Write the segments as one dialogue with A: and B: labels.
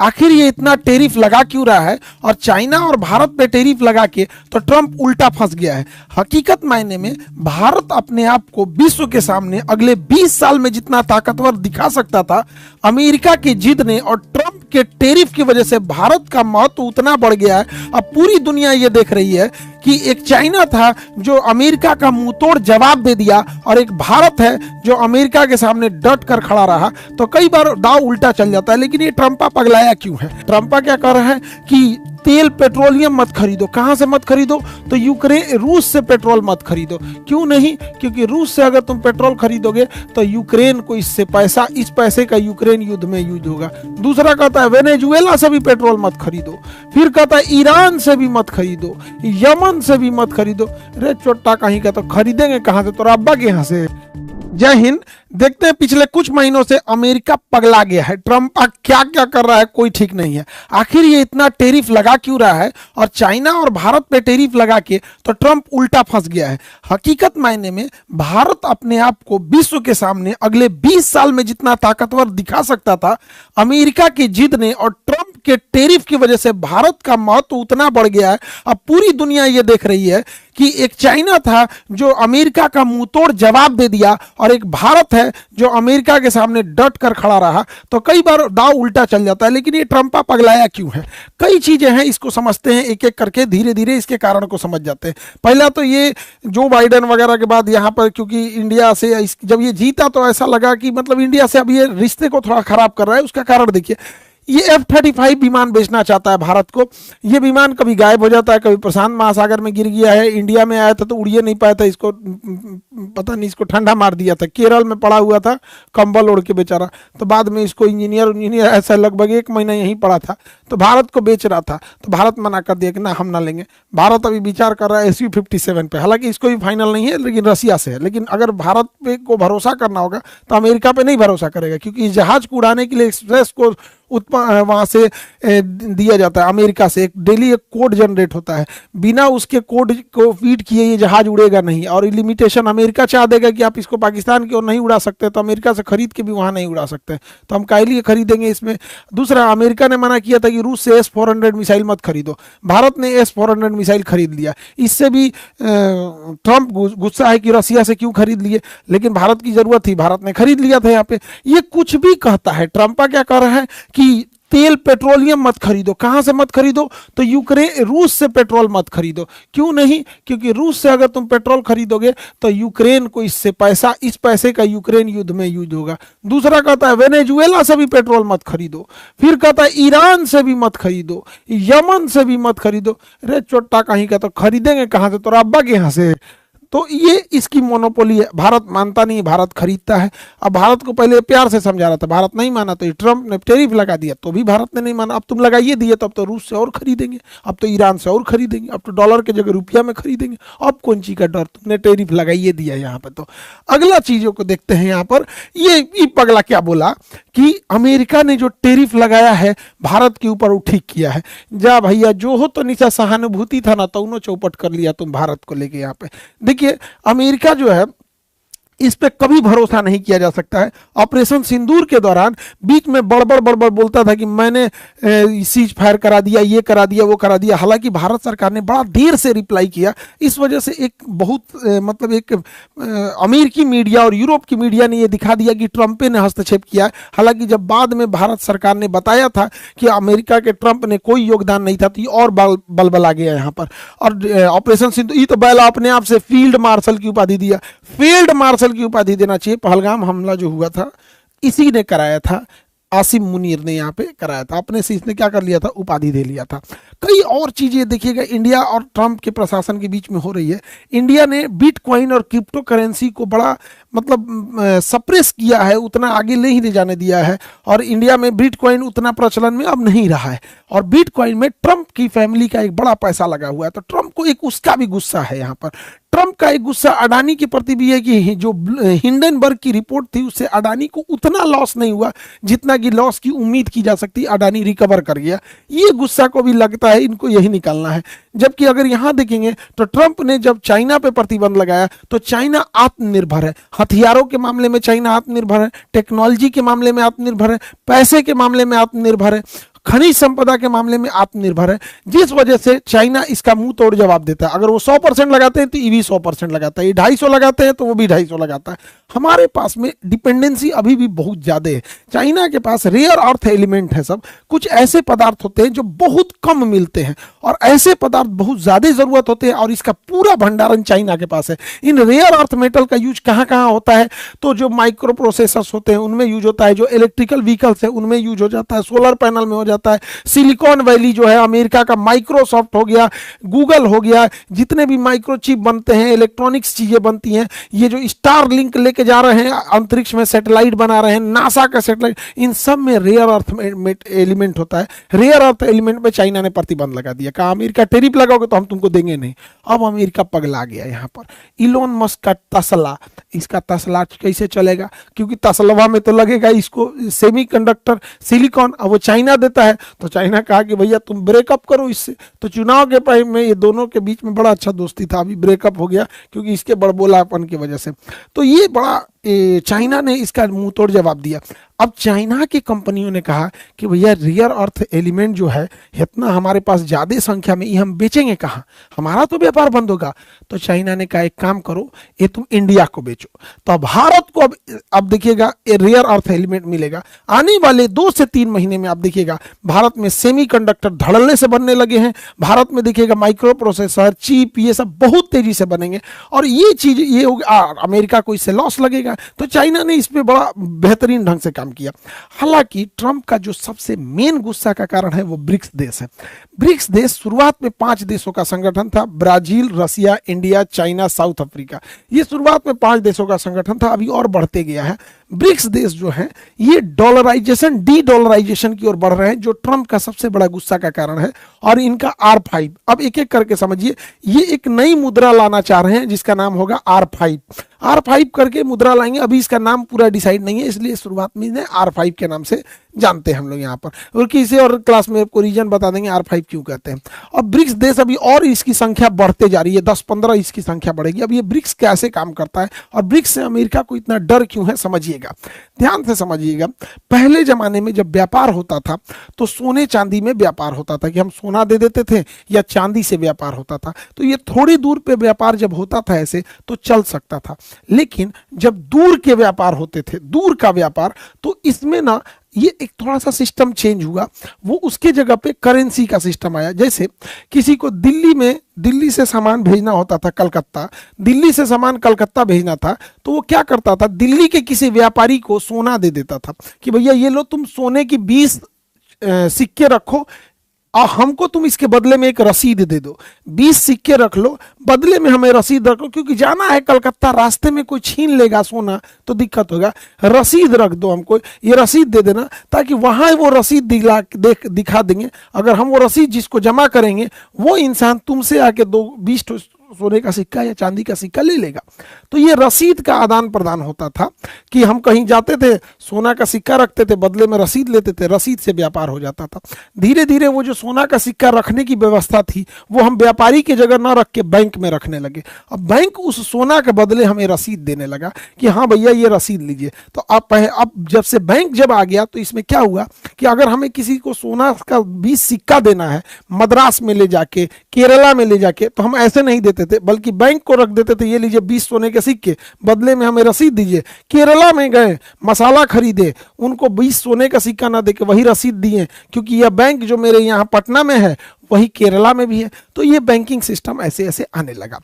A: आखिर ये इतना टेरिफ लगा क्यों रहा है और चाइना और भारत पे टेरिफ लगा के तो ट्रंप उल्टा फंस गया है। हकीकत मायने में भारत अपने आप को विश्व के सामने अगले 20 साल में जितना ताकतवर दिखा सकता था, अमेरिका की जिद ने और ट्रंप के टेरिफ की वजह से भारत का महत्व उतना बढ़ गया है। अब पूरी दुनिया ये देख रही है कि एक चाइना था जो अमेरिका का मुंहतोड़ जवाब दे दिया और एक भारत है जो अमेरिका के सामने डट कर खड़ा रहा। तो कई बार दाव उल्टा चल जाता है। लेकिन ये ट्रंपा पगलाया क्यों है? ट्रंपा क्या कर रहा है कि तेल पेट्रोलियम मत खरीदो। कहां से मत खरीदो? तो यूक्रेन, रूस से पेट्रोल मत खरीदो। क्यों नहीं? क्योंकि रूस से अगर तुम पेट्रोल खरीदोगे तो यूक्रेन को इससे पैसा, इस पैसे का यूक्रेन युद्ध में यूज होगा। दूसरा कहता है वेनेजुएला से भी पेट्रोल मत खरीदो। फिर कहता है ईरान से भी मत खरीदो, यमन से भी मत खरीदो। रे चोट्टा कहीं का, तो खरीदेंगे कहां से? तो अब्बा के यहां से। जय हिंद। देखते हैं पिछले कुछ महीनों से अमेरिका पगला गया है। ट्रंप क्या क्या कर रहा है कोई ठीक नहीं है। आखिर ये इतना टेरिफ लगा क्यों रहा है और चाइना और भारत पे टेरिफ लगा के तो ट्रंप उल्टा फंस गया है। हकीकत मायने में भारत अपने आप को विश्व के सामने अगले 20 साल में जितना ताकतवर दिखा सकता था, अमेरिका की जिद ने और ट्रंप के टेरिफ की वजह से भारत का महत्व उतना बढ़ गया है। अब पूरी दुनिया ये देख रही है कि एक चाइना था जो अमेरिका का मुंहतोड़ जवाब दे दिया और एक भारत है जो अमेरिका के सामने डट कर खड़ा रहा। तो कई बार दाव उल्टा चल जाता है। लेकिन ये ट्रंपा पगलाया क्यों है? कई चीजें हैं, इसको समझते हैं एक एक करके, धीरे धीरे इसके कारण को समझ जाते हैं। पहला तो ये जो बाइडेन वगैरह के बाद यहाँ पर, क्योंकि इंडिया से जब ये जीता तो ऐसा लगा कि मतलब इंडिया से अब ये रिश्ते को थोड़ा खराब कर रहा है। उसका कारण देखिए, ये F-35 विमान बेचना चाहता है भारत को। ये विमान कभी गायब हो जाता है, कभी प्रशांत महासागर में गिर गया है। इंडिया में आया था तो उड़िए नहीं पाया था, इसको पता नहीं, इसको ठंडा मार दिया था। केरल में पड़ा हुआ था कंबल ओढ़ के बेचारा। तो बाद में इसको इंजीनियर ऐसा लगभग 1 महीना यहीं पड़ा था, तो भारत को बेच रहा था। तो भारत मना कर दिया कि ना, हम ना लेंगे। भारत अभी विचार कर रहा है Su-57 पे, हालांकि इसको भी फाइनल नहीं है, लेकिन रसिया से है। लेकिन अगर भारत पे को भरोसा करना होगा तो अमेरिका पे नहीं भरोसा करेगा, क्योंकि इस जहाज को उड़ाने के लिए एक्सप्रेस को वहां से दिया जाता है अमेरिका से। डेली एक कोड जनरेट होता है, बिना उसके कोड को फीड किए ये जहाज उड़ेगा नहीं। और लिमिटेशन अमेरिका चाह देगा कि आप इसको पाकिस्तान की ओर नहीं उड़ा सकते, तो अमेरिका से खरीद के भी वहां नहीं उड़ा सकते, तो हम काहे लिए खरीदेंगे इसमें। दूसरा, अमेरिका ने मना किया था कि रूस से S-400 मिसाइल मत खरीदो। भारत ने S-400 मिसाइल खरीद लिया। इससे भी ट्रंप गुस्सा है कि रसिया से क्यों खरीद लिए, लेकिन भारत की जरूरत थी, भारत ने खरीद लिया था। यहाँ पे ये कुछ भी कहता है। ट्रंपा क्या कर रहा है कि तेल पेट्रोलियम मत खरीदो। कहां से मत खरीदो? तो यूक्रेन, रूस से पेट्रोल मत खरीदो। क्यों नहीं? क्योंकि रूस से अगर तुम पेट्रोल खरीदोगे तो यूक्रेन को इससे पैसा, इस पैसे का यूक्रेन युद्ध में यूज होगा। दूसरा कहता है वेनेजुएला से भी पेट्रोल मत खरीदो। फिर कहता है ईरान से भी मत खरीदो, यमन से भी मत खरीदो। रे चोट्टा कहीं का, तो खरीदेंगे कहां से? तो अब्बा के यहां से। तो ये इसकी मोनोपोली है। भारत मानता नहीं, भारत खरीदता है। अब भारत को पहले प्यार से समझा रहा था, भारत नहीं माना, तो ट्रंप ने टेरिफ लगा दिया तो भी भारत ने नहीं माना। अब तुम लगाइए दिए तो अब तो रूस से और खरीदेंगे, अब तो ईरान से और खरीदेंगे, अब तो डॉलर के जगह रुपया में खरीदेंगे। अब कौन चीज का डर? तुमने टेरिफ लगाइए दिया यहाँ पे। तो अगला चीजों को देखते हैं। यहाँ पर ये पगला क्या बोला कि अमेरिका ने जो टेरिफ लगाया है भारत के ऊपर वो ठीक किया है। जा भैया, जो हो तो नीचा सहानुभूति था ना, तो उन्होंने चौपट कर लिया तुम भारत को लेके। यहाँ पे देखिए, अमेरिका जो है इस पे कभी भरोसा नहीं किया जा सकता है। ऑपरेशन सिंदूर के दौरान बीच में बड़बड़ बोलता था कि मैंने सीज फायर करा दिया, ये करा दिया, वो करा दिया। हालांकि भारत सरकार ने बड़ा देर से रिप्लाई किया। इस वजह से एक बहुत मतलब एक अमेरिकी मीडिया और यूरोप की मीडिया ने ये दिखा दिया कि ट्रंप ने हस्तक्षेप किया। हालांकि जब बाद में भारत सरकार ने बताया था कि अमेरिका के ट्रंप ने कोई योगदान नहीं था, तो ये और बलबला गया यहाँ पर। और ऑपरेशन सिंदूर, ये तो बैला अपने आप से फील्ड मार्शल की उपाधि दिया। फील्ड मार्शल की उपाधि देना चाहिए। पहलगाम हमला जो हुआ था इसी ने कराया था, आसिम मुनीर ने यहाँ पे कराया था। अपने से इसने क्या कर लिया था? उपाधि दे लिया था। कई और चीजें देखिएगा इंडिया और ट्रंप के प्रशासन के बीच में हो रही है। इंडिया ने बिटकॉइन और क्रिप्टो करेंसी को बड़ा मतलब सप्रेस किया है, उतना आगे नहीं ले जाने दिया है। और इंडिया में बिटकॉइन उतना प्रचलन में अब नहीं रहा है। और बिटकॉइन में ट्रंप की फैमिली का एक बड़ा पैसा लगा हुआ है, तो ट्रंप को एक उसका भी गुस्सा है। यहाँ पर ट्रंप का एक गुस्सा अडानी के प्रति भी है कि जो हिंडनबर्ग की रिपोर्ट थी उससे अडानी को उतना लॉस नहीं हुआ जितना कि लॉस की उम्मीद की जा सकती। अडानी रिकवर कर गया। ये गुस्सा को भी लगता है इनको यही निकालना है। जबकि अगर यहां देखेंगे तो ट्रंप ने जब चाइना पे प्रतिबंध लगाया तो चाइना आत्मनिर्भर है। हथियारों के मामले में चाइना आत्मनिर्भर है, टेक्नोलॉजी के मामले में आत्मनिर्भर है, पैसे के मामले में आत्मनिर्भर है। खनिज संपदा के मामले में आत्मनिर्भर है, जिस वजह से चाइना इसका मुंह तोड़ जवाब देता है। अगर वो 100% लगाते हैं तो ये भी 100% लगाता है, ये 250 लगाते हैं तो वो भी 250 लगाता है। हमारे पास में डिपेंडेंसी अभी भी बहुत ज्यादा है। चाइना के पास रेयर अर्थ एलिमेंट है, सब कुछ ऐसे पदार्थ होते हैं जो बहुत कम मिलते हैं और ऐसे पदार्थ बहुत ज्यादा जरूरत होते हैं, और इसका पूरा भंडारण चाइना के पास है। इन रेयर अर्थ मेटल का यूज कहाँ कहाँ होता है, तो जो माइक्रो प्रोसेसर्स होते हैं उनमें यूज होता है, जो इलेक्ट्रिकल व्हीकल्स है उनमें यूज हो जाता है, सोलर पैनल में हो जाता है। सिलिकॉन वैली जो है अमेरिका का, माइक्रोसॉफ्ट हो गया, गूगल हो गया, जितने भी माइक्रोचिप बनते हैं, इलेक्ट्रॉनिक्स चीजें बनती हैं, ये जो स्टार लिंक लेके जा रहे हैं अंतरिक्ष में, सैटेलाइट बना रहे हैं, नासा का सैटेलाइट, इन सब में रेयर अर्थ एलिमेंट होता है। रेयर अर्थ एलिमेंट पे चाइना ने प्रतिबंध लगा दिया, कहा अमेरिका टेरिफ लगाओगे तो हम तुमको देंगे नहीं। अब अमेरिका पगला गया यहाँ पर। इलोन मस्क का तस्ला, इसका तस्ला कैसे चलेगा, क्योंकि तस्लवा में तो लगेगा इसको सेमीकंडक्टर सिलिकॉन, अब वो चाइना देता है, तो चाइना कहा कि भैया तुम ब्रेकअप करो इससे। तो चुनाव के टाइम में ये दोनों के बीच में बड़ा अच्छा दोस्ती था, अभी ब्रेकअप हो गया क्योंकि इसके बड़बोलापन की वजह से। तो ये बड़ा चाइना ने इसका मुंह तोड़ जवाब दिया। अब चाइना की कंपनियों ने कहा कि भैया रियर अर्थ एलिमेंट जो है इतना हमारे पास ज़्यादा संख्या में, ये हम बेचेंगे कहाँ, हमारा तो व्यापार बंद होगा। तो चाइना ने कहा एक काम करो, ये तुम इंडिया को बेचो। तो भारत को अब देखिएगा ये रियर अर्थ एलिमेंट मिलेगा। आने वाले 2 से 3 महीने में आप देखिएगा भारत में सेमीकंडक्टर धड़ल्ले से बनने लगे हैं। भारत में देखिएगा माइक्रो प्रोसेसर, चिप, ये सब बहुत तेजी से बनेंगे, और ये चीज ये अमेरिका को इससे लॉस लगेगा। तो चाइना ने इस पे बड़ा बेहतरीन ढंग से काम किया। हालांकि ट्रंप का जो सबसे मेन गुस्सा का कारण है वो ब्रिक्स देश है। ब्रिक्स देश शुरुआत में 5 देशों का संगठन था, ब्राजील, रसिया, इंडिया, चाइना, साउथ अफ्रीका। ये शुरुआत में 5 देशों का संगठन था, अभी और बढ़ते गया है। ब्रिक्स देश जो है ये डॉलराइजेशन, डी डॉलराइजेशन की ओर बढ़ रहे हैं, जो ट्रंप का सबसे बड़ा गुस्सा का कारण है। और इनका R5, अब एक एक करके समझिए, ये एक नई मुद्रा लाना चाह रहे हैं जिसका नाम होगा R5। R5 करके मुद्रा लाएंगे, अभी इसका नाम पूरा डिसाइड नहीं है, इसलिए शुरुआत में इन्हें R5 के नाम से जानते हैं हम लोग यहाँ पर, और किसी और क्लास में आपको रीजन बता देंगे R5 क्यों कहते हैं। और ब्रिक्स देश अभी और इसकी संख्या बढ़ते जा रही है, 10-15 इसकी संख्या बढ़ेगी। अब ये ब्रिक्स कैसे काम करता है और ब्रिक्स से अमेरिका को इतना डर क्यों है, समझिएगा, ध्यान से समझिएगा। पहले जमाने में जब व्यापार होता था तो सोने चांदी में व्यापार होता था, कि हम सोना दे देते थे या चांदी से व्यापार होता था। तो ये थोड़ी दूर पे व्यापार जब होता था ऐसे तो चल सकता था, लेकिन जब दूर के व्यापार होते थे, दूर का व्यापार, तो इसमें ना ये एक थोड़ा सा सिस्टम चेंज हुआ। वो उसके जगह पे करेंसी का सिस्टम आया। जैसे किसी को दिल्ली से सामान भेजना होता था कलकत्ता, दिल्ली से सामान कलकत्ता भेजना था, तो वो क्या करता था, दिल्ली के किसी व्यापारी को सोना दे देता था कि भैया ये लो, तुम सोने की 20 सिक्के रखो और हमको तुम इसके बदले में एक रसीद दे दो। 20 सिक्के रख लो, बदले में हमें रसीद रखो, क्योंकि जाना है कलकत्ता, रास्ते में कोई छीन लेगा सोना तो दिक्कत होगा। रसीद रख दो, हमको ये रसीद दे देना, ताकि वहां वो रसीद दिखा देंगे। अगर हम वो रसीद जिसको जमा करेंगे वो इंसान तुमसे आके 20 सोने का सिक्का या चांदी का सिक्का ले लेगा। तो ये रसीद का आदान प्रदान होता था कि हम कहीं जाते थे, सोना का सिक्का रखते थे, बदले में रसीद लेते थे, रसीद से व्यापार हो जाता था। धीरे धीरे वो जो सोना का सिक्का रखने की व्यवस्था थी वो हम व्यापारी की जगह ना रख के बैंक में रखने लगे। अब बैंक उस सोना के बदले हमें रसीद देने लगा कि हाँ भैया ये रसीद लीजिए। तो अब जब से बैंक जब आ गया तो इसमें क्या हुआ कि अगर हमें किसी को सोना का 20 सिक्का देना है मद्रास में ले जाके, केरला में ले जाके, तो हम ऐसे नहीं देते थे, बल्कि बैंक को रख देते थे, ये लीजिए 20 सोने के सिक्के, बदले में हमें रसीद दीजिए। केरला में गए, मसाला खरीदे, उनको 20 सोने का सिक्का ना देके वही रसीद दिए, क्योंकि यह बैंक जो मेरे यहाँ पटना में है वही केरला में भी है। तो ये बैंकिंग सिस्टम ऐसे ऐसे आने लगा।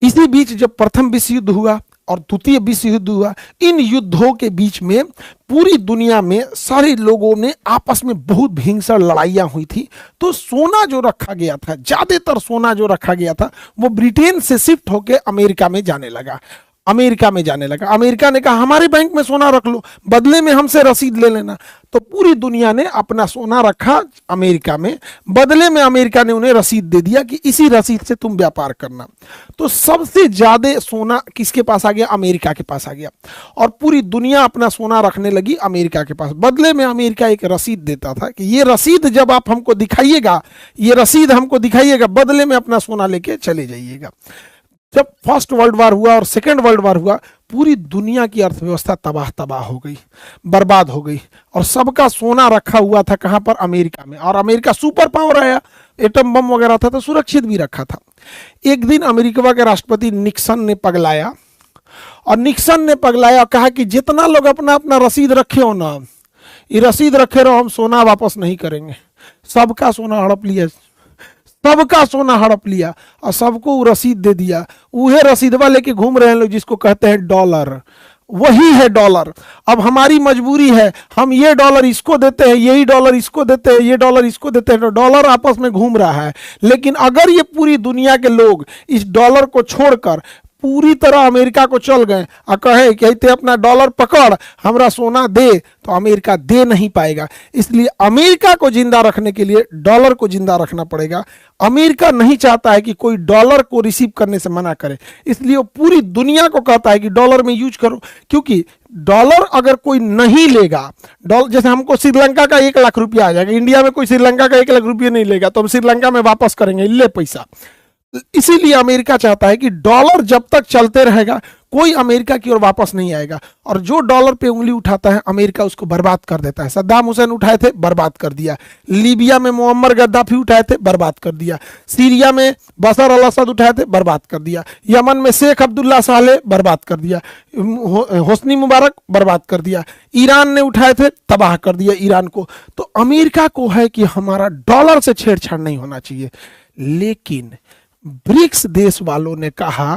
A: इसी बीच जब प्रथम विश्व युद्ध हुआ और द्वितीय विश्व युद्ध हुआ, इन युद्धों के बीच में पूरी दुनिया में सारे लोगों ने आपस में बहुत भीषण लड़ाइयां हुई थी। तो सोना जो रखा गया था, ज्यादातर सोना जो रखा गया था वो ब्रिटेन से शिफ्ट होकर अमेरिका में जाने लगा। अमेरिका ने कहा हमारे बैंक में सोना रख लो, बदले में हमसे रसीद ले लेना। तो पूरी दुनिया ने अपना सोना रखा अमेरिका में, बदले में अमेरिका ने उन्हें रसीद दे दिया कि इसी रसीद से तुम व्यापार करना। तो सबसे ज्यादा सोना किसके पास आ गया? अमेरिका के पास आ गया, और पूरी दुनिया अपना सोना रखने लगी अमेरिका के पास। बदले में अमेरिका एक रसीद देता था कि ये रसीद जब आप हमको दिखाइएगा, ये रसीद हमको दिखाइएगा, बदले में अपना सोना लेके चले जाइएगा। जब फर्स्ट वर्ल्ड वार हुआ और सेकेंड वर्ल्ड वार हुआ, पूरी दुनिया की अर्थव्यवस्था तबाह तबाह हो गई, बर्बाद हो गई, और सबका सोना रखा हुआ था कहाँ पर? अमेरिका में। और अमेरिका सुपर पावर आया, एटम बम वगैरह था तो सुरक्षित भी रखा था। एक दिन अमेरिका के राष्ट्रपति निक्सन ने पगलाया, और निक्सन ने पगलाया, कहा कि जितना लोग अपना अपना रसीद रखे हो ना, ये रसीद रखे रहो, हम सोना वापस नहीं करेंगे। सबका सोना हड़प लिया, सबका सोना हड़प लिया, और सबको रसीद दे दिया। वह रसीदवा लेके घूम रहे हैं लोग, जिसको कहते हैं डॉलर। वही है डॉलर। अब हमारी मजबूरी है, हम ये डॉलर इसको देते हैं, यही डॉलर इसको देते हैं, ये डॉलर इसको देते हैं, तो डॉलर आपस में घूम रहा है। लेकिन अगर ये पूरी दुनिया के लोग इस डॉलर को छोड़कर पूरी तरह अमेरिका को चल गए और कहे कि ते अपना डॉलर पकड़, हमरा सोना दे, तो अमेरिका दे नहीं पाएगा। इसलिए अमेरिका को जिंदा रखने के लिए डॉलर को जिंदा रखना पड़ेगा। अमेरिका नहीं चाहता है कि कोई डॉलर को रिसीव करने से मना करे, इसलिए वो पूरी दुनिया को कहता है कि डॉलर में यूज करो। क्योंकि डॉलर अगर कोई नहीं लेगा, डॉलर जैसे हमको श्रीलंका का 1 लाख रुपया आ जाएगा, इंडिया में कोई श्रीलंका का 1 लाख रुपया नहीं लेगा, तो हम श्रीलंका में वापस करेंगे, ले पैसा। इसीलिए अमेरिका चाहता है कि डॉलर जब तक चलते रहेगा, कोई अमेरिका की ओर वापस नहीं आएगा। और जो डॉलर पे उंगली उठाता है, अमेरिका उसको बर्बाद कर देता है। सद्दाम हुसैन उठाए थे, बर्बाद कर दिया। लीबिया में मुअम्मर गद्दाफी उठाए थे, बर्बाद कर दिया। सीरिया में बशर अल असद उठाए थे, बर्बाद कर दिया। यमन में शेख अब्दुल्ला सालेह, बर्बाद कर दिया। होस्नी मुबारक, बर्बाद कर दिया। ईरान ने उठाए थे, तबाह कर दिया ईरान को। तो अमेरिका को है कि हमारा डॉलर से छेड़छाड़ नहीं होना चाहिए। लेकिन ब्रिक्स देश वालों ने कहा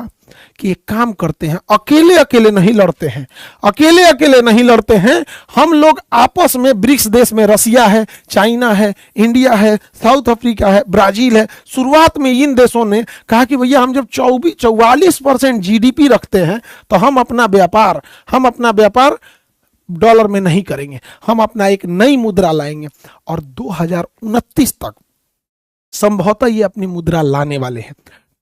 A: कि एक काम करते हैं, अकेले अकेले नहीं लड़ते हैं, अकेले अकेले नहीं लड़ते हैं, हम लोग आपस में ब्रिक्स देश में रसिया है, चाइना है, इंडिया है, साउथ अफ्रीका है, ब्राजील है। शुरुआत में इन देशों ने कहा कि भैया हम जब 44% जीडीपी रखते हैं, तो हम अपना व्यापार डॉलर में नहीं करेंगे, हम अपना एक नई मुद्रा लाएंगे। और 2029 तक संभवतः ये अपनी मुद्रा लाने वाले हैं।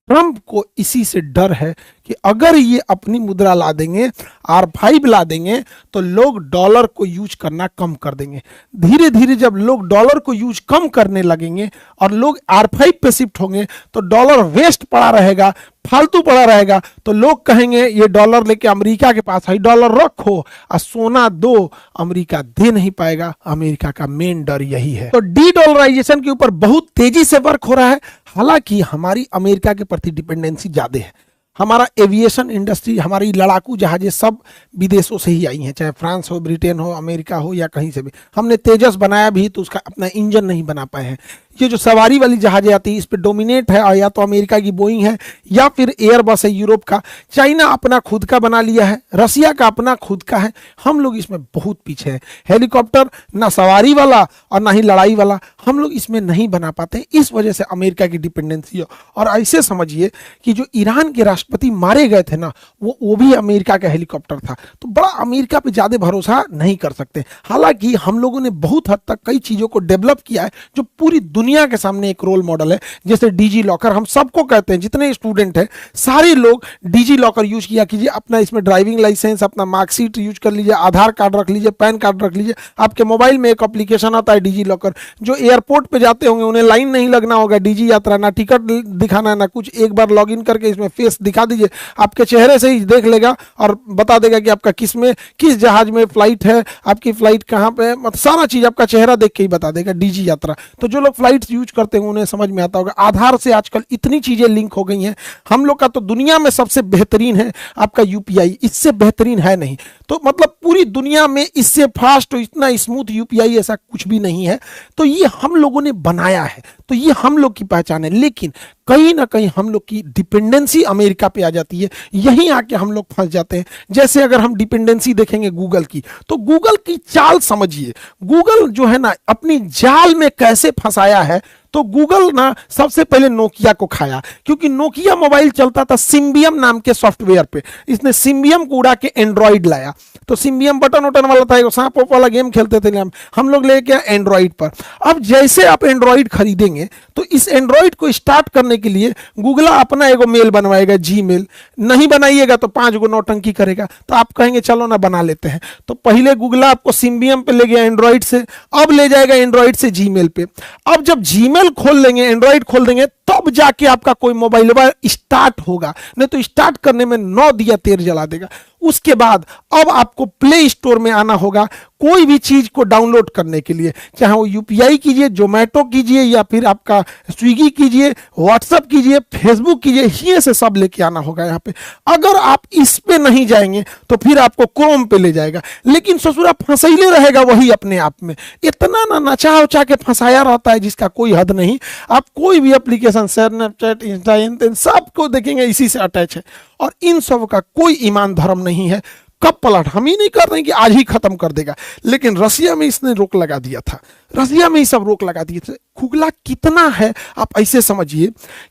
A: ट्रंप को इसी से डर है कि अगर ये अपनी मुद्रा ला देंगे, R5 ला देंगे, तो लोग डॉलर को यूज करना कम कर देंगे। धीरे धीरे जब लोग डॉलर को यूज कम करने लगेंगे और लोग R5 पे शिफ्ट होंगे, तो डॉलर वेस्ट पड़ा रहेगा, फालतू पड़ा रहेगा। तो लोग कहेंगे ये डॉलर लेके अमेरिका के पास है, डॉलर रखो और सोना दो, अमेरिका दे नहीं पाएगा। अमेरिका का मेन डर यही है। तो डी डॉलराइजेशन के ऊपर बहुत तेजी से वर्क हो रहा है। हालांकि हमारी अमेरिका के प्रति डिपेंडेंसी ज्यादा है। हमारा एविएशन इंडस्ट्री, हमारी लड़ाकू जहाजें सब विदेशों से ही आई हैं, चाहे फ्रांस हो, ब्रिटेन हो, अमेरिका हो या कहीं से भी। हमने तेजस बनाया भी तो उसका अपना इंजन नहीं बना पाए हैं। ये जो सवारी वाली जहाजें आती है, इस पे डोमिनेट है, और या तो अमेरिका की बोइंग है या फिर एयरबस है यूरोप का। चाइना अपना खुद का बना लिया है, रसिया का अपना खुद का है। हम लोग इसमें बहुत पीछे हैं। हेलीकॉप्टर ना सवारी वाला और ना ही लड़ाई वाला, हम लोग इसमें नहीं बना पाते। इस वजह से अमेरिका की डिपेंडेंसी है। और ऐसे समझिए कि जो ईरान के राष्ट्रपति मारे गए थे ना, वो भी अमेरिका का हेलीकॉप्टर था। तो बड़ा अमेरिका पे ज्यादा भरोसा नहीं कर सकते। हालांकि हम लोगों ने बहुत हद तक कई चीजों को डेवलप किया है जो पूरी दुनिया के सामने एक रोल मॉडल है। जैसे डिजी लॉकर, हम सबको कहते हैं, जितने स्टूडेंट हैं सारे लोग डिजी लॉकर यूज किया कीजिए। अपना इसमें ड्राइविंग लाइसेंस, अपना मार्कशीट यूज कर लीजिए, आधार कार्ड रख लीजिए, पैन कार्ड रख लीजिए। आपके मोबाइल में एक एप्लीकेशन आता है डिजी लॉकर। जो एयरपोर्ट पे जाते होंगे उन्हें लाइन नहीं लगना होगा, डिजी यात्रा, ना टिकट दिखाना ना कुछ। एक बार लॉग इन करके इसमें फेस दिखा दीजिए, आपके चेहरे से ही देख लेगा और बता देगा कि आपका किस जहाज में फ्लाइट है, आपकी फ्लाइट कहाँ पे है, मतलब सारा चीज आपका चेहरा देख के ही बता देगा, डिजी यात्रा। तो जो लोग फ्लाइट यूज करते हैं उन्हें समझ में आता होगा। आधार से आजकल इतनी चीजें लिंक हो गई हैं। हम लोग का तो दुनिया में सबसे बेहतरीन है आपका यूपीआई, इससे बेहतरीन है नहीं। तो मतलब पूरी दुनिया में इससे फास्ट और इतना स्मूथ यूपीआई ऐसा कुछ भी नहीं है। तो ये हम लोगों ने बनाया है, तो ये हम लोग की पहचान है। लेकिन कहीं ना कहीं हम लोग की डिपेंडेंसी अमेरिका पे आ जाती है, यहीं आके हम लोग फंस जाते हैं। जैसे अगर हम डिपेंडेंसी देखेंगे गूगल की, तो गूगल की चाल समझिए। गूगल जो है ना अपनी जाल में कैसे फंसाया है। तो गूगल ना सबसे पहले नोकिया को खाया, क्योंकि नोकिया मोबाइल चलता था सिम्बियम नाम के सॉफ्टवेयर पे। इसने सिम्बियम को उड़ा के एंड्रॉइड लाया। तो सिम्बियम बटन वटन वाला था, सांप वाला गेम खेलते थे हम लोग, लेके एंड्रॉइड पर। अब जैसे आप एंड्रॉइड खरीदेंगे तो इस एंड्रॉइड को स्टार्ट करने के लिए गूगल अपना एगो मेल बनवाएगा, जीमेल। नहीं बनाइएगा तो 5 गो नौटंकी करेगा। तो आप कहेंगे चलो ना बना लेते हैं। तो पहले गूगल आपको सिम्बियम पे ले गया एंड्रॉइड से, अब ले जाएगा एंड्रॉइड से जीमेल पे। अब जब जीमेल जीमेल खोल लेंगे, एंड्रॉइड खोल देंगे, तब जाके आपका कोई मोबाइल स्टार्ट होगा, नहीं तो स्टार्ट करने में 9 दिया तेल जला देगा। उसके बाद अब आपको प्ले स्टोर में आना होगा कोई भी चीज को डाउनलोड करने के लिए, चाहे वो यूपीआई कीजिए, जोमेटो कीजिए, या फिर आपका स्विगी कीजिए, व्हाट्सएप कीजिए, फेसबुक कीजिए, ये से सब लेके आना होगा यहाँ पे। अगर आप इस पे नहीं जाएंगे तो फिर आपको क्रोम पे ले जाएगा, लेकिन ससुरा फंसैले रहेगा वही अपने आप में। इतना ना नचा उचा के फंसाया रहता है जिसका कोई हद नहीं। आप कोई भी एप्लीकेशन, स्नैपचैट, इंस्टा, इन सबको देखेंगे इसी से अटैच है, और इन सब का कोई ईमान धर्म नहीं है। कब पलट हम ही नहीं कर रहे हैं कि आज ही खत्म कर देगा, लेकिन रसिया में इसने रोक लगा दिया था, रसिया में ही सब रोक लगा दिए थे। खुगला कितना है आप ऐसे समझिए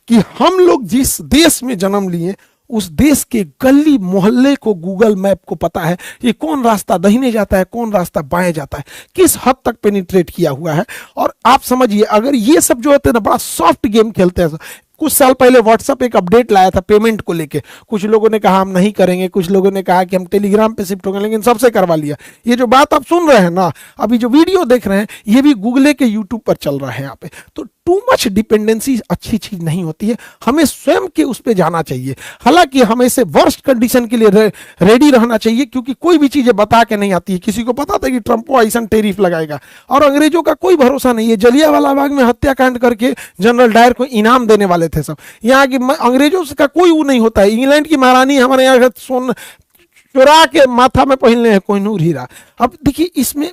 A: कि हम लोग जिस देश में जन्म लिए उस देश के गली मोहल्ले को गूगल मैप को पता है ये कौन रास्ता दाहिने जाता है, कौन रास्ता बाएं जाता है, किस हद तक पेनिट्रेट किया हुआ है। और आप समझिए अगर ये सब जो होते हैं ना बड़ा सॉफ्ट गेम खेलते हैं। कुछ साल पहले व्हाट्सएप एक अपडेट लाया था पेमेंट को लेके, कुछ लोगों ने कहा हम नहीं करेंगे, कुछ लोगों ने कहा कि हम टेलीग्राम पे शिफ्ट होंगे, लेकिन सबसे करवा लिया। ये जो बात आप सुन रहे हैं ना, अभी जो वीडियो देख रहे हैं, ये भी गूगल के यूट्यूब पर चल रहा है यहाँ पे। तो टू मच डिपेंडेंसी अच्छी चीज नहीं होती है, हमें स्वयं के उस पर जाना चाहिए। हालांकि हमें से वर्स्ट कंडीशन के लिए रेडी रहना चाहिए, क्योंकि कोई भी चीजें बता के नहीं आती है। किसी को पता था कि ट्रंप ऐसा टैरिफ लगाएगा, और अंग्रेजों का कोई भरोसा नहीं है। जलियांवाला बाग में हत्याकांड करके जनरल डायर को इनाम देने वाले थे सब। यहाँ की अंग्रेजों का कोई वो नहीं होता है। इंग्लैंड की महारानी हमारे यहाँ सोन चुरा के माथा में पहनले हैं कोहिनूर हीरा। अब देखिए इसमें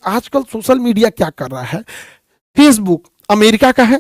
A: आजकल सोशल मीडिया क्या कर रहा है। फेसबुक अमेरिका का है,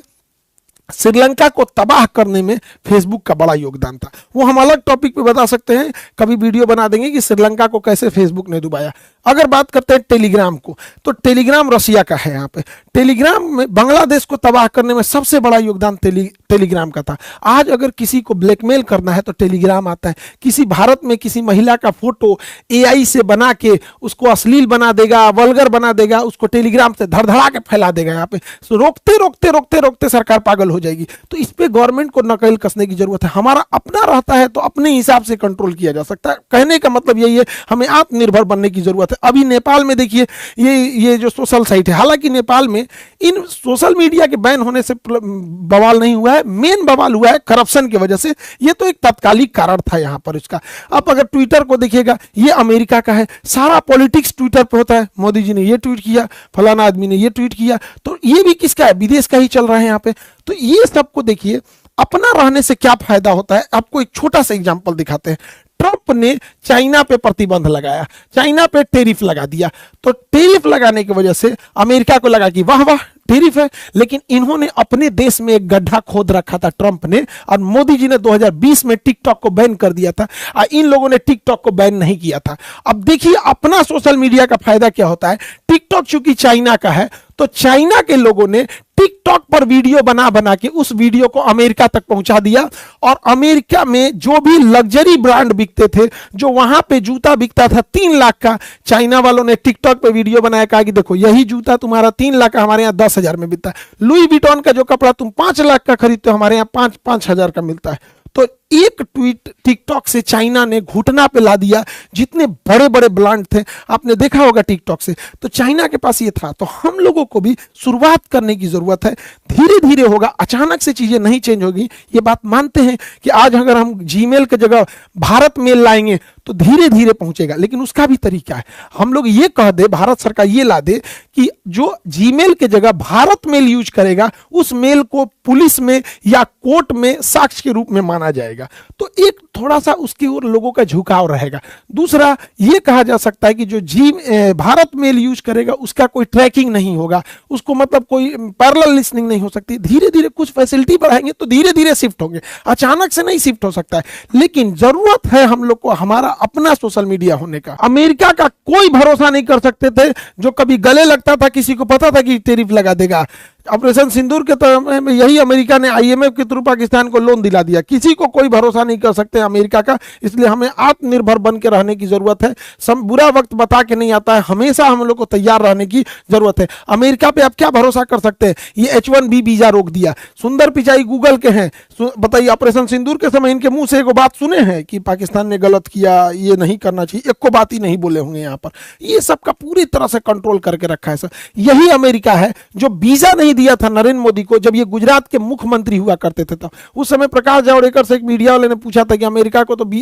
A: श्रीलंका को तबाह करने में फेसबुक का बड़ा योगदान था। वो हम अलग टॉपिक पे बता सकते हैं, कभी वीडियो बना देंगे कि श्रीलंका को कैसे फेसबुक ने डुबाया। अगर बात करते हैं टेलीग्राम को, तो टेलीग्राम रसिया का है। यहाँ पे टेलीग्राम में बांग्लादेश को तबाह करने में सबसे बड़ा योगदान टेलीग्राम का था। आज अगर किसी को ब्लैकमेल करना है तो टेलीग्राम आता है। किसी भारत में किसी महिला का फोटो एआई से बना के उसको अश्लील बना देगा, वल्गर बना देगा, उसको टेलीग्राम से धड़धड़ा के फैला देगा। यहाँ पे रोकते रोकते रोकते रोकते सरकार पागल हो जाएगी। तो इस पे गवर्नमेंट को नकेल कसने की जरूरत है। हमारा अपना रहता है तो अपने हिसाब से कंट्रोल किया जा सकता है। कहने का मतलब यही है, हमें आत्मनिर्भर बनने की जरूरत है। अभी नेपाल में देखिए ये जो सोशल साइट है, हालांकि नेपाल में इन सोशल मीडिया के बैन होने से बवाल नहीं हुआ है, मेन बवाल हुआ है करप्शन की वजह से। ये तो एक तात्कालिक कारण था यहाँ पर इसका। अब अगर ट्विटर को देखिएगा, ये अमेरिका का है, सारा पॉलिटिक्स ट्विटर पे होता है। मोदी जी ने ये ट्वीट किया, फलाना आदमी ने ये ट्वीट किया, तो ये भी किसका है, विदेश का ही चल रहा है यहाँ पे। तो ये सबको देखिए, अपना रहने से क्या फायदा होता है। आपको एक छोटा सा एग्जांपल दिखाते हैं। ट्रंप ने चाइना पे प्रतिबंध लगाया, चाइना पे टैरिफ लगा दिया। तो टैरिफ लगाने की वजह से अमेरिका को लगा कि वाह वाह टैरिफ है, लेकिन इन्होंने अपने देश में एक गड्ढा खोद रखा था ट्रंप ने, और मोदी जी ने 2020 में टिकटॉक को बैन कर दिया था, और इन लोगों ने टिकटॉक को बैन नहीं किया था। अब देखिए अपना सोशल मीडिया का फायदा क्या होता है। टिकटॉक चूंकि चाइना का है, तो चाइना के लोगों ने टिकटॉक पर वीडियो बना बना के उस वीडियो को अमेरिका तक पहुंचा दिया, और अमेरिका में जो भी लग्जरी ब्रांड बिकते थे, जो वहां पे जूता बिकता था 3 लाख का, चाइना वालों ने टिकटॉक पे वीडियो बनाया, कहा कि देखो यही जूता तुम्हारा 3 लाख का हमारे यहाँ 10,000 में बिकता है। लुई विटॉन का जो कपड़ा तुम 5 लाख का खरीदते हो, हमारे यहाँ 5,000 का मिलता है। तो एक ट्वीट टिकटॉक से चाइना ने घुटना पे ला दिया जितने बड़े बड़े ब्रांड थे, आपने देखा होगा टिकटॉक से। तो चाइना के पास ये था। तो हम लोगों को भी शुरुआत करने की जरूरत है, धीरे धीरे होगा, अचानक से चीजें नहीं चेंज होगी। ये बात मानते हैं कि आज अगर हम जीमेल की जगह भारत मेल लाएंगे तो धीरे धीरे पहुंचेगा, लेकिन उसका भी तरीका है। हम लोग ये कह दे, भारत सरकार ये ला दे कि जो जीमेल के जगह भारत मेल यूज करेगा, उस मेल को पुलिस में या कोर्ट में साक्ष्य के रूप में माना जाएगा। तो एक थोड़ा सा उसकी ओर लोगों का झुकाव रहेगा। दूसरा ये कहा जा सकता है कि जो भारत मेल यूज करेगा उसका कोई ट्रैकिंग नहीं होगा, उसको मतलब कोई पैरेलल लिसनिंग नहीं हो सकती। धीरे धीरे कुछ फैसिलिटी बढ़ाएंगे तो धीरे धीरे शिफ्ट होंगे, अचानक से नहीं शिफ्ट हो सकता है। लेकिन जरूरत है हम लोग को हमारा अपना सोशल मीडिया होने का। अमेरिका का कोई भरोसा नहीं कर सकते थे, जो कभी गले लगता था किसी को पता था कि टैरिफ लगा देगा। ऑपरेशन सिंदूर के तरह में यही अमेरिका ने आईएमएफ के थ्रू पाकिस्तान को लोन दिला दिया। किसी को कोई भरोसा नहीं कर सकते अमेरिका का, इसलिए हमें आत्मनिर्भर बन के रहने की जरूरत है। बुरा वक्त बता के नहीं आता है, हमेशा हम लोग को तैयार रहने की जरूरत है। अमेरिका पे आप क्या भरोसा कर सकते हैं, ये H1B वीजा रोक दिया। सुंदर पिचाई गूगल के हैं, बताइए ऑपरेशन सिंदूर के समय इनके मुंह से एक बात सुने हैं कि पाकिस्तान ने गलत किया, ये नहीं करना चाहिए, एक को बात ही नहीं बोले होंगे यहाँ पर। ये सबका पूरी तरह से कंट्रोल करके रखा है सर। यही अमेरिका है जो वीजा नहीं दिया था नरेंद्र मोदी को जब ये गुजरात के मुख्यमंत्री हुआ करते थे। तब उस समय प्रकाश जावड़ेकर से एक मीडिया वाले ने पूछा था कि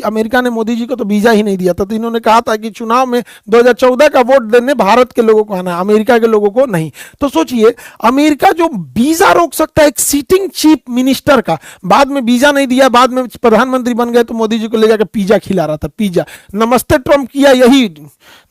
A: अमेरिका ने मोदी जी को तो वीजा ही नहीं दिया था। तो इन्होंने कहा था कि चुनाव में 2014 का वोट देने भारत के लोगों को आना, अमेरिका के लोगों को नहीं। तो सोचिए, अमेरिका जो वीजा रोक सकता है एक सिटिंग चीफ मिनिस्टर का, बाद में वीजा नहीं दिया, बाद में प्रधानमंत्री बन गए तो मोदी जी को ले जाकर पिज्जा खिला रहा था। पिज्जा, नमस्ते ट्रंप किया यही,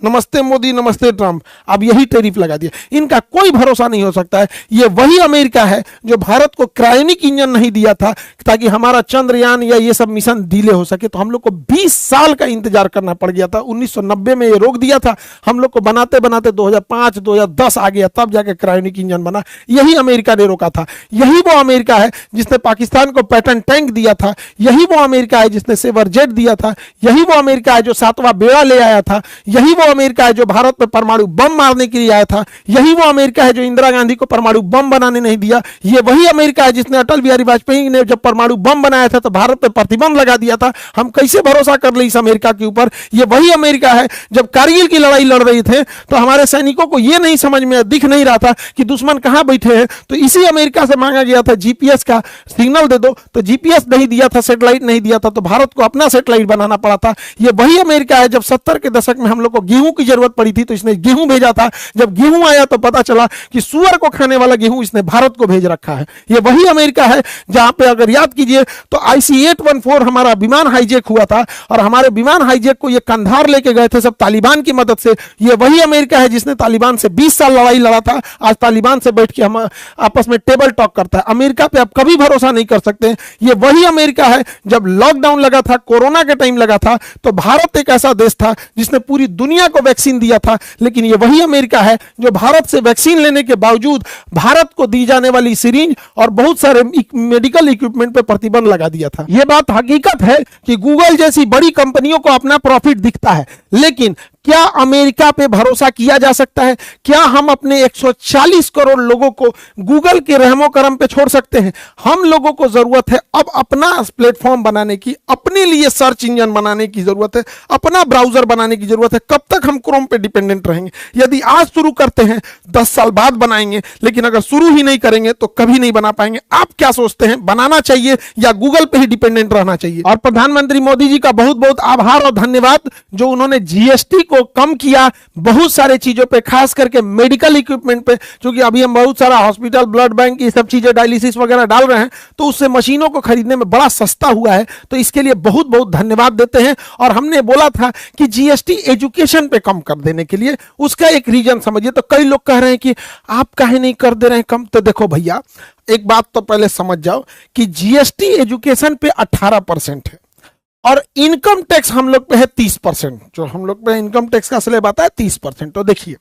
A: नमस्ते मोदी नमस्ते ट्रंप, अब यही टैरिफ लगा दिया। इनका कोई भरोसा नहीं हो सकता है। ये वही अमेरिका है जो भारत को क्रायोनिक इंजन नहीं दिया था ताकि हमारा चंद्रयान या ये सब मिशन डिले हो सके। तो हम लोग को 20 साल का इंतजार करना पड़ गया था। 1990 में ये रोक दिया था, हम लोग को बनाते बनाते 2005 2010 आ गया, तब जाके क्रायोनिक इंजन बना। यही अमेरिका ने रोका था। यही वो अमेरिका है जिसने पाकिस्तान को पैटर्न टैंक दिया था। यही वो अमेरिका है जिसने सेवर जेट दिया था। यही वो अमेरिका है जो 7वां बेड़ा ले आया था। यही वो अमेरिका है जो भारत में परमाणु बम मारने के लिए आया था। यही वो अमेरिका है जो इंदिरा गांधी को परमाणु बम बनाने नहीं दिया। ये वही अमेरिका है जिसने अटल बिहारी वाजपेयी ने जब परमाणु बम बनाया था तो भारत पर प्रतिबंध लगा दिया था। हम कैसे भरोसा कर ले इस अमेरिका के ऊपर। ये वही अमेरिका है जब कारगिल की लड़ाई लड़ रही थे तो हमारे सैनिकों को यह नहीं समझ में दिख नहीं रहा था कि दुश्मन कहां बैठे हैं, तो इसी अमेरिका से मांगा गया था जीपीएस का सिग्नल दे दो, तो जीपीएस नहीं दिया था, सैटेलाइट नहीं दिया था, तो भारत को अपना सैटेलाइट बनाना पड़ा था। ये वही अमेरिका है जब 70 के दशक में हम लोग को गेहूं की जरूरत पड़ी थी तो इसने गेहूं भेजा था। जब गेहूं आया तो पता चला कि सुअर को खाने वाला गेहूं इसने भारत को भेज रखा है। ये वही अमेरिका है जहां पे अगर याद कीजिए तो IC-814 हमारा विमान हाईजैक हुआ था और हमारे विमान हाईजैक को ये कंधार लेके गए थे सब तालिबान की मदद से। ये वही अमेरिका है जिसने तालिबान से 20 साल लड़ाई लड़ा था। आज तालिबान से बैठ के हम आपस में टेबल टॉक करता है। अमेरिका पे आप कभी भरोसा नहीं कर सकते। ये वही अमेरिका है जब लॉकडाउन लगा था, कोरोना के टाइम लगा था, तो भारत एक ऐसा देश था जिसने पूरी दुनिया को वैक्सीन दिया था। लेकिन ये वही अमेरिका है जो भारत से वैक्सीन लेने के बावजूद भारत को दी जाने वाली सिरिंज और बहुत सारे मेडिकल इक्विपमेंट पे प्रतिबंध लगा दिया था। यह बात हकीकत है कि गूगल जैसी बड़ी कंपनियों को अपना प्रॉफिट दिखता है, लेकिन क्या अमेरिका पे भरोसा किया जा सकता है? क्या हम अपने 140 करोड़ लोगों को गूगल के रहमो करम पे छोड़ सकते हैं? हम लोगों को जरूरत है अब अपना प्लेटफॉर्म बनाने की, अपने लिए सर्च इंजन बनाने की जरूरत है, अपना ब्राउजर बनाने की जरूरत है। कब तक हम क्रोम पे डिपेंडेंट रहेंगे? यदि आज शुरू करते हैं 10 साल बाद बनाएंगे, लेकिन अगर शुरू ही नहीं करेंगे तो कभी नहीं बना पाएंगे। आप क्या सोचते हैं, बनाना चाहिए या गूगल पे ही डिपेंडेंट रहना चाहिए? और प्रधानमंत्री मोदी जी का बहुत बहुत आभार और धन्यवाद जो उन्होंने जीएसटी को कम किया बहुत सारे चीजों पे, खास करके मेडिकल इक्विपमेंट पे, क्योंकि अभी हम बहुत सारा हॉस्पिटल, ब्लड बैंक, ये सब चीजें, डायलिसिस वगैरह डाल रहे हैं, तो उससे मशीनों को खरीदने में बड़ा सस्ता हुआ है। तो इसके लिए बहुत बहुत धन्यवाद देते हैं। और हमने बोला था कि जीएसटी एजुकेशन पे कम कर देने के लिए, उसका एक रीजन समझिए। तो कई लोग कह रहे हैं कि आप काहे नहीं कर दे रहे हैं कम। तो देखो भैया, एक बात तो पहले समझ जाओ कि जीएसटी एजुकेशन पे 18% है और इनकम टैक्स हम लोग पे है 30%। जो हम लोग पे इनकम टैक्स का स्लैब आता है 30%। तो देखिए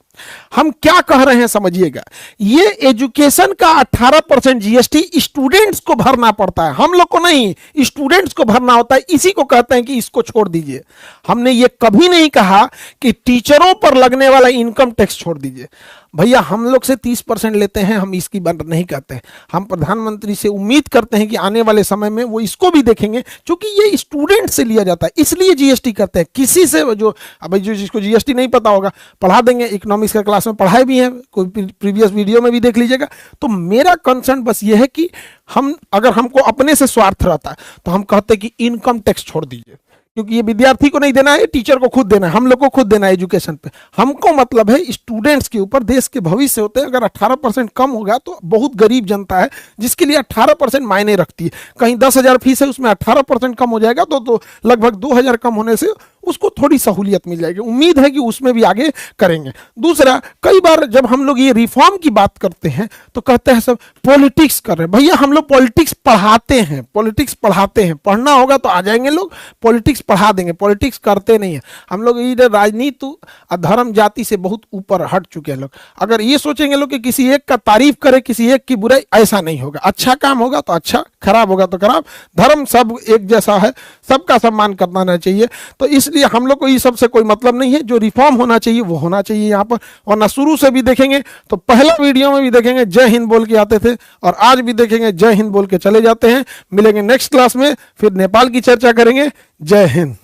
A: हम क्या कह रहे हैं समझिएगा, ये एजुकेशन का 18% जीएसटी स्टूडेंट्स को भरना पड़ता है, हम लोग को नहीं, स्टूडेंट्स को भरना होता है। इसी को कहते हैं कि इसको छोड़ दीजिए। हमने ये कभी नहीं कहा कि टीचरों पर लगने वाला इनकम टैक्स छोड़ दीजिए। भैया हम लोग से 30% लेते हैं, हम इसकी बात नहीं कहते हैं। हम प्रधानमंत्री से उम्मीद करते हैं कि आने वाले समय में वो इसको भी देखेंगे, क्योंकि ये स्टूडेंट से लिया जाता है, इसलिए जीएसटी करते हैं। किसी से जो अब जो जिसको जीएसटी नहीं पता होगा पढ़ा देंगे, इकोनॉमिक्स का क्लास में पढ़ाए भी हैं, कोई प्रीवियस वीडियो में भी देख लीजिएगा। तो मेरा कंसर्न बस ये है कि हम अगर हमको अपने से स्वार्थ रहता है तो हम कहते हैं कि इनकम टैक्स छोड़ दीजिए, क्योंकि ये विद्यार्थी को नहीं देना है, टीचर को खुद देना है, हम लोग को खुद देना है एजुकेशन पे। हमको मतलब है स्टूडेंट्स के ऊपर, देश के भविष्य होते हैं। अगर 18% कम होगा तो बहुत गरीब जनता है जिसके लिए 18% मायने रखती है। कहीं 10,000 फीस है, उसमें 18% कम हो जाएगा तो लगभग 2,000 कम होने से उसको थोड़ी सहूलियत मिल जाएगी। उम्मीद है कि उसमें भी आगे करेंगे। दूसरा, कई बार जब हम लोग ये रिफॉर्म की बात करते हैं तो कहते हैं सब पॉलिटिक्स कर रहे हैं। भैया हम लोग पॉलिटिक्स पढ़ाते हैं, पॉलिटिक्स पढ़ाते हैं। पढ़ना होगा तो आ जाएंगे लोग, पॉलिटिक्स पढ़ा देंगे। पॉलिटिक्स करते नहीं है हम लोग। इधर राजनीति और धर्म जाति से बहुत ऊपर हट चुके हैं लोग। अगर ये सोचेंगे लोग कि किसी एक का तारीफ करे, किसी एक की बुराई, ऐसा नहीं होगा। अच्छा काम होगा तो अच्छा, खराब होगा तो खराब। धर्म सब एक जैसा है, सबका सम्मान करना चाहिए। तो इसलिए हम लोग को ये सबसे कोई मतलब नहीं है। जो रिफॉर्म होना चाहिए वो होना चाहिए यहाँ पर। वरना शुरू से भी देखेंगे तो पहला वीडियो में भी देखेंगे जय हिंद बोल के आते थे और आज भी देखेंगे जय हिंद बोल के चले जाते हैं। मिलेंगे नेक्स्ट क्लास में, फिर नेपाल की चर्चा करेंगे। जय हिंद।